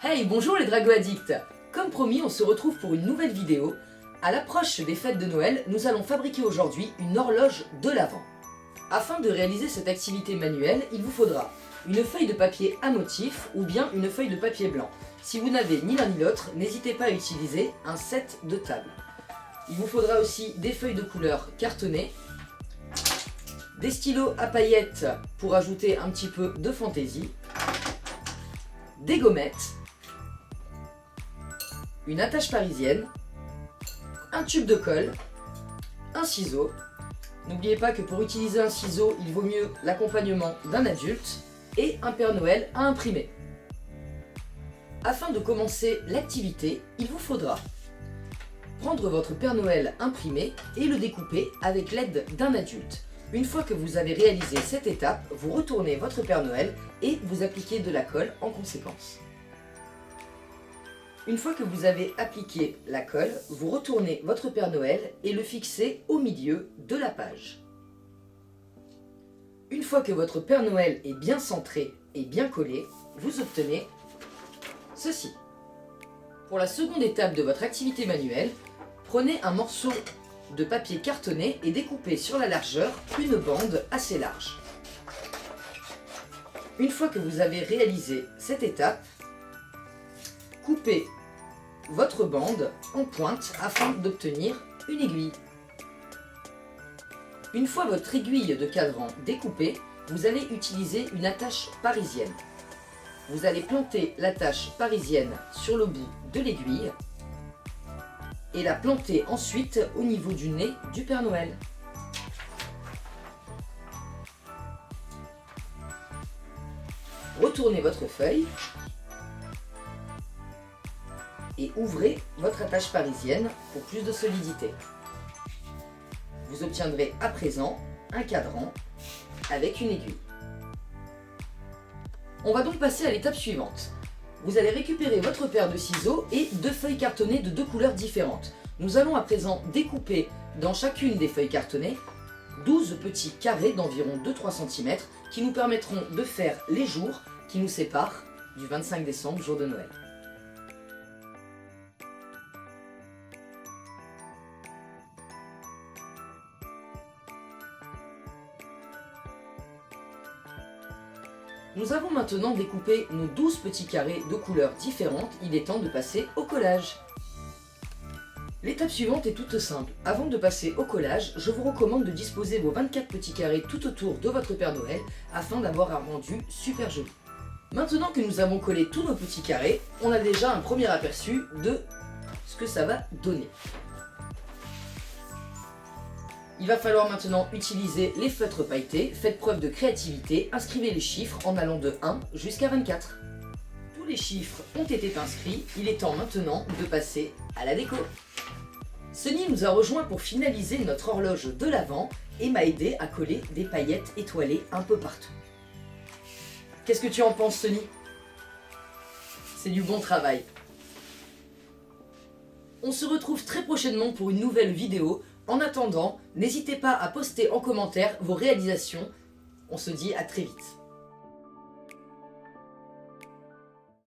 Hey, bonjour les Drago Addicts! Comme promis, on se retrouve pour une nouvelle vidéo. À l'approche des fêtes de Noël, nous allons fabriquer aujourd'hui une horloge de l'Avent. Afin de réaliser cette activité manuelle, il vous faudra une feuille de papier à motif ou bien une feuille de papier blanc. Si vous n'avez ni l'un ni l'autre, n'hésitez pas à utiliser un set de table. Il vous faudra aussi des feuilles de couleur cartonnées, des stylos à paillettes pour ajouter un petit peu de fantaisie, des gommettes, une attache parisienne, un tube de colle, un ciseau. N'oubliez pas que pour utiliser un ciseau, il vaut mieux l'accompagnement d'un adulte et un Père Noël à imprimer. Afin de commencer l'activité, il vous faudra prendre votre Père Noël imprimé et le découper avec l'aide d'un adulte. Une fois que vous avez réalisé cette étape, vous retournez votre Père Noël et vous appliquez de la colle en conséquence. Une fois que vous avez appliqué la colle, vous retournez votre Père Noël et le fixez au milieu de la page. Une fois que votre Père Noël est bien centré et bien collé, vous obtenez ceci. Pour la seconde étape de votre activité manuelle, prenez un morceau de papier cartonné et découpez sur la largeur une bande assez large. Une fois que vous avez réalisé cette étape, coupez votre bande en pointe afin d'obtenir une aiguille. Une fois votre aiguille de cadran découpée, vous allez utiliser une attache parisienne. Vous allez planter l'attache parisienne sur le bout de l'aiguille et la planter ensuite au niveau du nez du Père Noël. Retournez votre feuille et ouvrez votre attache parisienne pour plus de solidité. Vous obtiendrez à présent un cadran avec une aiguille. On va donc passer à l'étape suivante. Vous allez récupérer votre paire de ciseaux et deux feuilles cartonnées de deux couleurs différentes. Nous allons à présent découper dans chacune des feuilles cartonnées 12 petits carrés d'environ 2-3 cm qui nous permettront de faire les jours qui nous séparent du 25 décembre, jour de Noël. Nous avons maintenant découpé nos 12 petits carrés de couleurs différentes, il est temps de passer au collage. L'étape suivante est toute simple. Avant de passer au collage, je vous recommande de disposer vos 24 petits carrés tout autour de votre Père Noël afin d'avoir un rendu super joli. Maintenant que nous avons collé tous nos petits carrés, on a déjà un premier aperçu de ce que ça va donner. Il va falloir maintenant utiliser les feutres pailletés, faites preuve de créativité, inscrivez les chiffres en allant de 1 jusqu'à 24. Tous les chiffres ont été inscrits, il est temps maintenant de passer à la déco. Sunny nous a rejoint pour finaliser notre horloge de l'Avent et m'a aidé à coller des paillettes étoilées un peu partout. Qu'est-ce que tu en penses, Sunny? C'est du bon travail. On se retrouve très prochainement pour une nouvelle vidéo. En attendant, n'hésitez pas à poster en commentaire vos réalisations. On se dit à très vite.